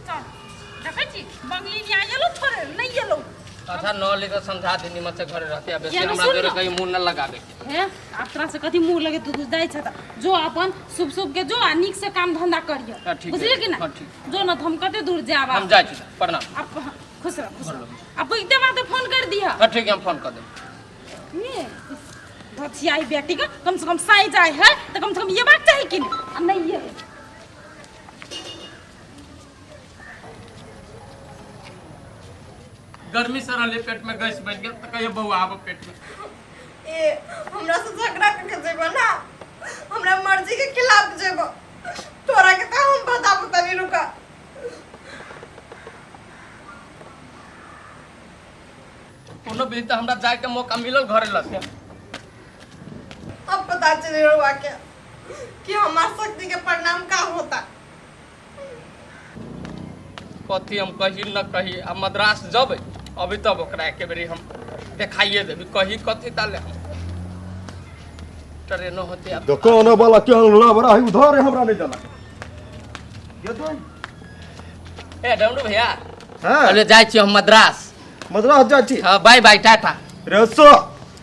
देखै छी बंगली लिया येलो छोरे नहीं येलो अच्छा न लेकर समझा दे निमन से घरे रहते अब बेसी हमरा जोरे कहीं मुंह न लगावे है आपरा से कथि मुंह लगे तू जाय छ त जो अपन शुभ शुभ के जो निक से काम धंधा करियो बुझली कि ना जो न हम कते दूर जाबा हम जाय छी प्रणाम आप खुश रह अब इते माते फोन कर दिया ठीक है हम फोन कर दे ये धछियाई बेटी का कम से कम साई जाए है तो कम से कम ये बात चाहिए कि नहीं ये गर्मी से रहले पेट में गैस बन गेल त कहियो बउआ आब पेट में ए हमरा से झगड़ा करके जेबो ना हमरा मर्जी के खिलाफ जेबो तोरा के का हम बताबो तनी रुका कोनो भी त हमरा जाय के मौका मिलल घरे लसे अब पता चले रुआ के कि हमार शक्ति के परिणाम का होता कथी हम कही न कही आ मद्रास जब अभी तब ओकरा एके बेरी हम देखाइए देबी कही कथी ताले हम ट्रेनो होते अब दुकान वाला क्या ला बड़ा है उधार है हमरा नहीं देला ये तो ए डमरू भैया हां चले जाय छी हम मद्रास जाय छी हां बाय बाय टाटा रेसो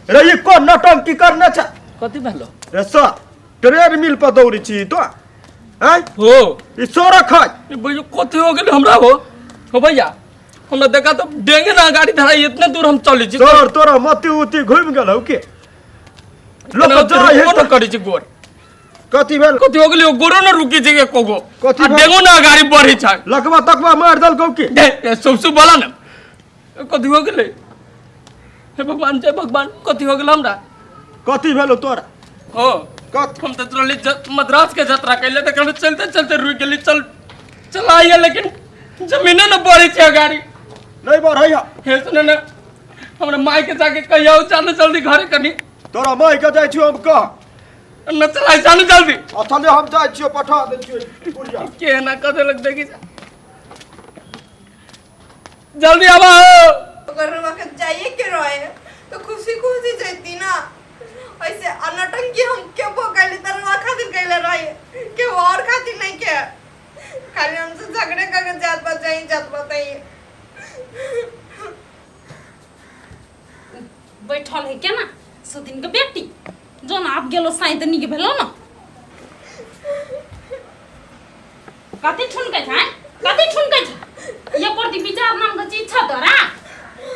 रे ये को नौटंकी करना छ कथी भेलो रेसो ट्रेन मिल पर दौड़ी छी तो हैं हो ई सोरा खाय भैया कथी हो गेल हमरा हो भैया हमरा देखा तो डेंगे ना गाड़ी धराई इतने दूर हम चली छी तोर तोरा मती उती घुम गेल हो के लोग जाय है तो करी छी गोर कथी भेल कथी हो गेल गोरो न रुकी छी के कोगो कथी डेंगो ना गाड़ी बढ़ी छ लकवा तकवा मार दल को के सबसे बोला ना कथी हो गेल हे भगवान जय भगवान कथी हो गेल हमरा कथी भेलो तोरा हो कथ हम तो चली मद्रास के यात्रा कैले त कभी चलते चलते रुक गेली चलाइए लेकिन जमीने न बढ़ी छ गाड़ी नहीं बढ़ैया हे सुने ना हमरा माई के जाके कहियो जाने जल्दी घरे कनी तोरा माई के जाय छियो हम कह न चलाई जाने जल्दी अथले हम जाय छियो पठा दे छियो बुढ़िया के ना कदे लग देगी जल्दी आवा अगर रुआ के जाइए के रहे तो खुशी खुशी जैती ना ऐसे अनटंकी हम के बो गली तरवा खातिर गइले रहे के और खातिर नहीं के खाली हमसे झगड़े करके जात बताई बैठल है क्या ना सुदिन के बेटी जो ना आप गेलो साई तनी के भेलो ना कथी ठुनके छै ये परती विचार नाम के चीज छ तोरा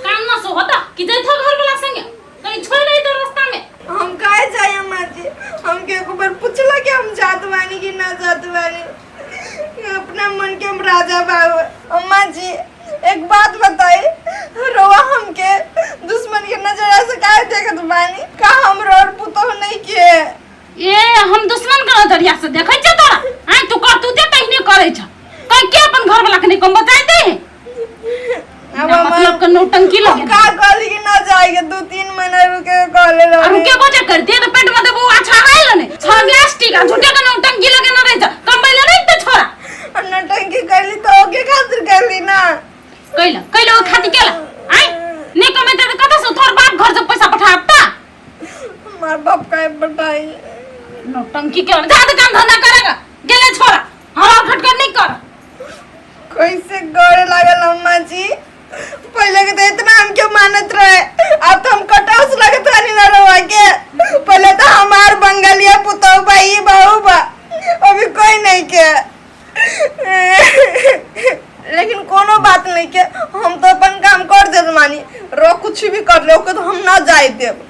काम न सो होता कि जै था घर वाला संगे कहीं छोड़ ले तो रास्ता में हम काहे जाए अम्मा जी हम के एक बार पूछला कि हम जात बानी कि ना जात बानी अपना मन के हम राजा बाबू अम्मा जी एक बात बताई रोवा हमके दुश्मन के नजर से काहे देखत बानी का हम रोड पुतो नहीं के ए हम दुश्मन के नजरिया से देखै छ तोरा हां तू कर तू ते तहने करै छ कहीं के अपन घर वाला के नहीं कम बताई दे अब मतलब का नौटंकी लगे का कहली कि ना जाएगे 2-3 महीना रुके कहले रहे रुके कोचे करती है तो पेट में तो वो अच्छा आइल ने छ गैस्ट्रिक आ झूठे का नौटंकी लगे न रह जा कम पहले नहीं तो छोरा नौटंकी कहली तो ओके खातिर कहली ना कैला ओ खातिर केला आई ने कमे त कत से तोर बाप घर से पैसा पठावता मार बाप का बताई नौटंकी के ज्यादा काम धंधा करेगा गेले छोरा हवा फटकर नहीं कर कैसे गड़े लागल अम्मा जी पहले के तो इतना हम क्यों मानत रहे अब तो हम कटाउस लगत रानी ना रवा के पहले तो हमार बंगालिया पुतौ भाई बहू बा अभी कोई नहीं के लेकिन कोनो बात नहीं के हम तो अपन काम कर देत मानी रो कुछ भी कर ले ओके तो हम ना जाय देब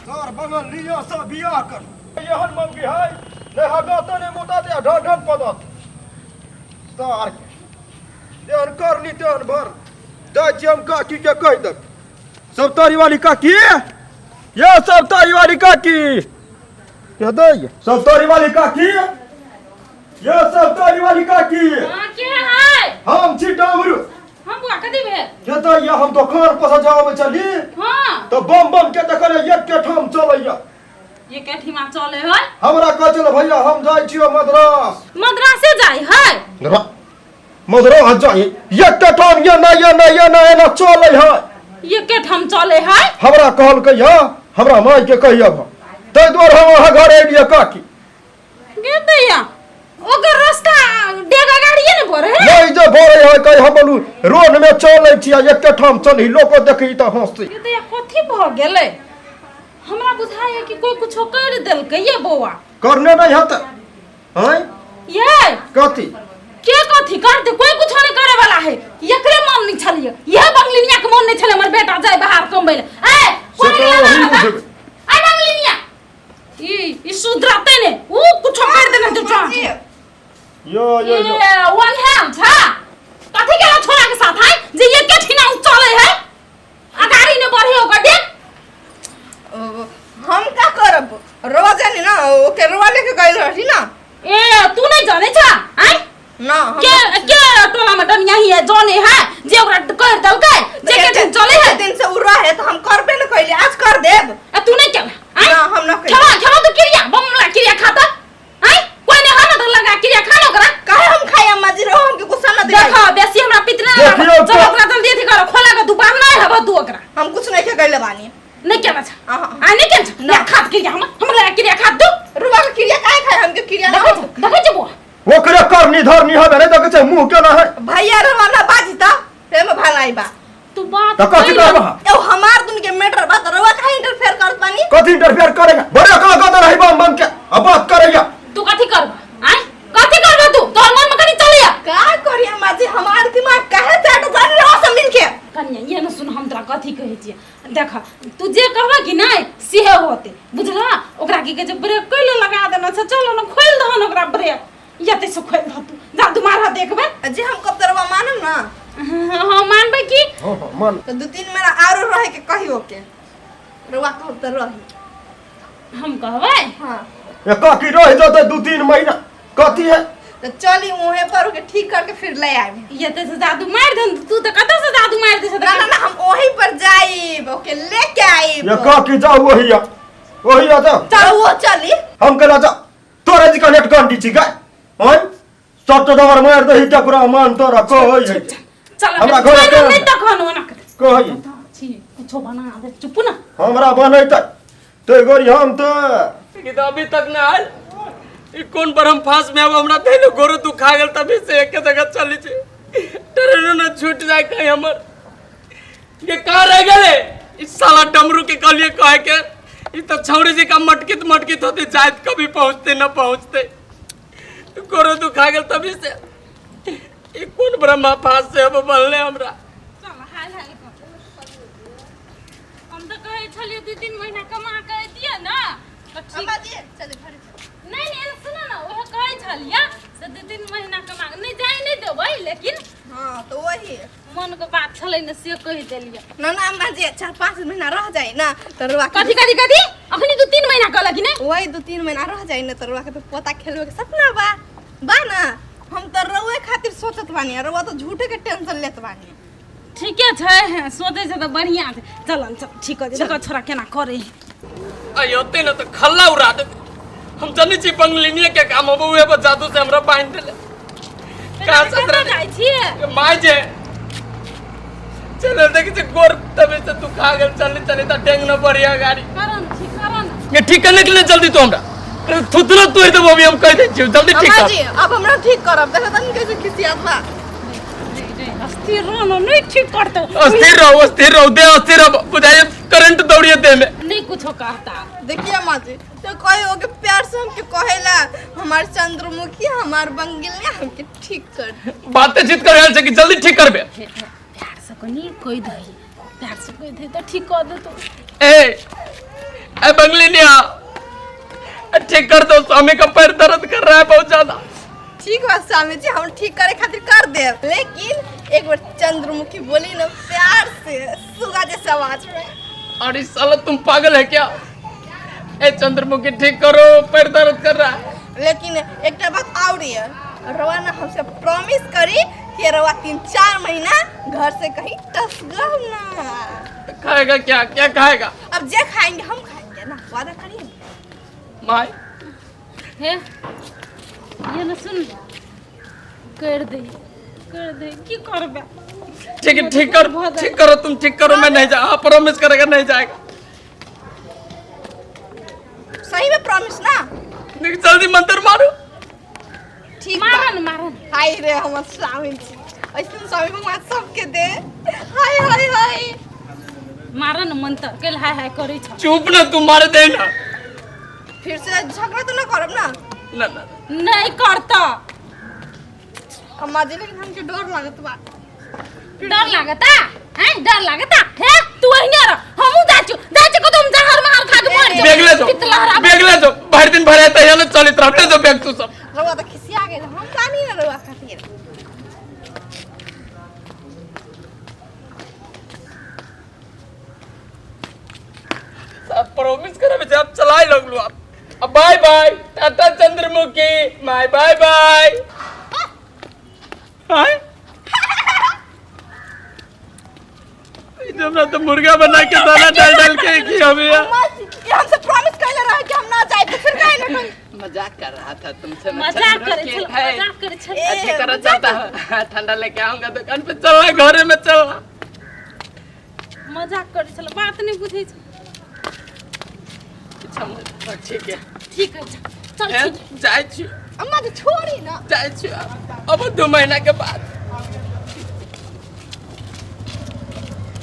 सर बगल लियो सब बियाह कर यहन मंगी है ले हगा तो ने मुता दे ढन पदत सर देर कर ली तेन भर दाई हम काकी के कह दक सब तारी वाली काकी ये सब तारी वाली काकी ये दई सब तारी वाली काकी ये सब तारी वाली काकी हां के है हम छी डामरू हम बुआ कदी भे ये तो ये हम दुकान पर जाओ में चली हां तो बम के देखले एक के ठाम चलैया ये केठी मा चले है हमरा कह चल भैया हम जाय छियो मद्रासे जाय है मद्रास जाय एक के ठाम ये ना चले है ये के ठाम चले है हमरा कहल कहिया हमरा माई के कहिया तै द्वार हम वहां घर एलिए काकी गे दैया ओकर रास्ता डेगा गाड़िए ने भर है कहीं हम बोलू रोड में चलै छी आ एक ठाम चली लोग देखी त हंसी ये तो कथी भ गेलै हमरा बुझाय कि कोई कुछो कर देलकै ये बौआ करने नहीं हत हैं ये कथी के कथी कर दे कोई कुछो नहीं करे वाला है एकरे मन नहीं छलिए यह बंगलिनिया के मन नहीं छले हमर बेटा जाय बाहर कमबै ले ए कोई से तो नहीं वही लगा बुझबे। ए बंगलिनिया ई सुधराते ने ऊ कुछो कर देना तो चाह यो ये वन हैंड था कथी के छोरा के साथ है जे ये के ठिना चले है अगाड़ी ने बढ़े ओकर देख हम का करब रोवा जानी ना ओके रोवा लेके गइल रही ना ए तू नहीं जाने छा हैं ना हम के टोला में डनिया ही है जाने है जे ओकरा कर दलकै जे के दिन चले है दिन से उड़ है तो हम करबे न कइले आज कर देब ए तू नहीं चला हैं ना हम ना कइले खेला तो क्रिया बमला क्रिया खाता हैं कोई ने हाथ लगा क्रिया खा लो करा काहे हम खाई अम्मा जी रो हमके गुस्सा न दिखाई देखो बेसी हमरा पितरा देखियो जब ओकरा जल्दी थी करो खोला के दुकान नहीं है बदू ओकरा हम कुछ नहीं के कइले बानी नहीं केना छ अहाँ। आ नहीं केना छ ना खात क्रिया हमरा क्रिया खात दो रुवा के क्रिया काहे खाए हमके क्रिया ना देखो छ बुआ ओकरे करनी धरनी हबे नहीं देखे छै मुंह केना है भैया रुवा ना बाजी त ते में भलाई बा तू बात त कथी कइले। करबा ए हमार दुन के मैटर बा त रुवा काहे इंटरफेयर करत बानी कथी इंटरफेयर करेगा बड़े का गदर है बम के अब बात करेगा तू कथी करबा हैं कथी करबा तू तोर मन में कनी चलिया का करी अम्मा जी हमार दिमाग काहे चाट जानी रहो से मिल के कन्या ये न सुन हम तोरा कथी कहै छियै देख तू जे कहबा कि नहीं सेहे होते बुझला ओकरा की कहै छै ब्रेक कइले लगा देना छै चलो न खोल दहन ओकरा ब्रेक यते से खोल द तू जा तू मारा देखबे जी हम कब तरवा मानम ना हां मानबे की हां मन तो 2-3 मेरा आरो रहे के कहियो के रुवा कब तर रही हम कहबै हां ये काकी रह जते 2-3 महीना कथी है तो चली मुहे पर के ठीक करके फिर ले आए यते से जादू मार दन तू तो कत से जादू मार दे ना ना ना हम वहीं पर जाइब ओके लेके आइब ये काकी जाओ वही आ जा चल वो चली हम कला जा तोरे जी कनेक्ट कर दी छी गाय हैं सब तो दवर मार दही टकरा मान तोरा कहै है चल हमरा घर के नहीं तखन ओना कहै छी कुछो बना दे चुप ना हमरा बनैतै ते गोरी हम तो कि तो अभी तक ना आयल ई कौन पर हम फांस में अब हमरा धैलो गोरो तू खा गेल तभी से एक जगह चली छी ट्रेन न छूट जाए कहीं हमर ये कहां रह गेले इस साला डमरू के कहलिए कहे के ई तो छौड़ी जी का मटकित होते जायद कभी पहुंचते न पहुंचते गोरो तू खा गेल तभी से ई कौन ब्रह्मा फांस से अब बनले हमरा चल हाल हाल हम तो कहे छलिए 2-3 महीना कमा के दिए ना तो ठीक अम्मा जी चल घर नहीं नहीं सुनो ना वो कहे छलिए से 2-3 महीना कमा के नहीं जाए नहीं देबै लेकिन हां तो वही मन के बात छलै न से कहि देलिए ना ना अम्मा जी 4-5 महीना रह जाए ना तो रुवा कथी अखनी 2-3 महीना कहला कि नहीं वही 2-3 महीना रह जाए ना तो रुवा के पोता खेलवे के सपना बा ना हम तो रउए खातिर सोचत बानी रउआ तो झूठे के टेंशन लेत बानी ठीके छै सोचे छै तो बढ़िया छै चलन चल ठीक है देखो छोरा केना करे अयोते न तो खल्ला उड़ा दे हम जानी छी बंगलिनिया के काम अब उहे पर जादू से हमरा बांध देले का सतरा जाय छी माय जे चले देखि से गोर तबे से तू खा गेल चले त टेंग न बढ़िया गाड़ी करन ये ठीक करने के लिए जल्दी तो हमरा थुतरा तोड़ देबो अभी हम कह दे छी जल्दी ठीक अम्मा कर जी अब हमरा ठीक करब देखो तनी कैसे खिसियात बा अस्थिर रहना नहीं ठीक करते अस्थिर रहो दे अस्थिर रहो बुझाइए करंट दौड़िए दे में नहीं कुछ कहता देखिए अम्मा जी तो कहे के प्यार से हमके कहेला हमार चंद्रमुखी हमार बंगिलिया हमके ठीक कर बातें चित कर रहल छै कि जल्दी ठीक करबे प्यार से कोनी कोई दही प्यार से कोई दही तो ठीक कर दे तो ए बंगलिनिया ठीक कर दो स्वामी का पैर दर्द कर रहा है बहुत ज्यादा ठीक बा स्वामी जी हम ठीक करे खातिर कर देब लेकिन एक बार चंद्रमुखी बोली ना प्यार से सुगा जैसे आवाज में और इस साला तुम पागल है क्या ए चंद्रमुखी ठीक करो पैर दर्द कर रहा है लेकिन एक बात और है रवा ना हमसे प्रॉमिस करी कि रवा 3-4 महीना घर से कहीं टसगल ना खाएगा क्या खाएगा अब जे खाएंगे हम खाएंगे ना वादा करिए माय हे ये ना सुन कर दे की करबे ठीक करो तुम ठीक करो मैं नहीं जा हाँ प्रॉमिस करेगा नहीं जाएगा सही में प्रॉमिस ना जल्दी मंत्र मारो ठीक मारन हाय रे हमर स्वामी जी ऐसे स्वामी भगवान सबके दे। हाय हाय हाय मारा न मंत्र कल हाय हाय करै छ। चुप ना, तू मार दे ना। फिर से झगड़ा तो ना करब ना। ना ना नहीं करता। अम्मा जी लेकिन हमके डर लागत बा। डर लागता हैं? डर लागता है? तू अहिने रह, हमहू जाचू को तुम जहर मार खा के मर जा। बेग ले जो भर दिन भर रहता है ना, चलित रहते जो बेग तू सब। रवा तो खिसिया गेल, हम कानी ना रवा खातिर। सब प्रॉमिस करे बच्चे, अब चलाए लगलू आप। अब bye bye tata Chandramukhi, bye bye bye. हाय जब ना तो मुर्गा बना के दाना डाल के की हमें अम्मा जी ये हमसे प्रॉमिस कैले रहे कि हम ना जाए, तो फिर काहे ना कहीं। मजाक कर रहा था तुमसे। मजाक करे छल, मजाक करे छल। अच्छी तरह जाता है, ठंडा लेके आऊंगा दुकान पे, चलना घरे में चलना। मजाक करे छल, बात नहीं बुझै छ। अच्छा ठीक है, ठीक है चल ठीक। जाए छी। अम्मा जी छोड़ी ना। जाए छी अब 2 महीना के बाद।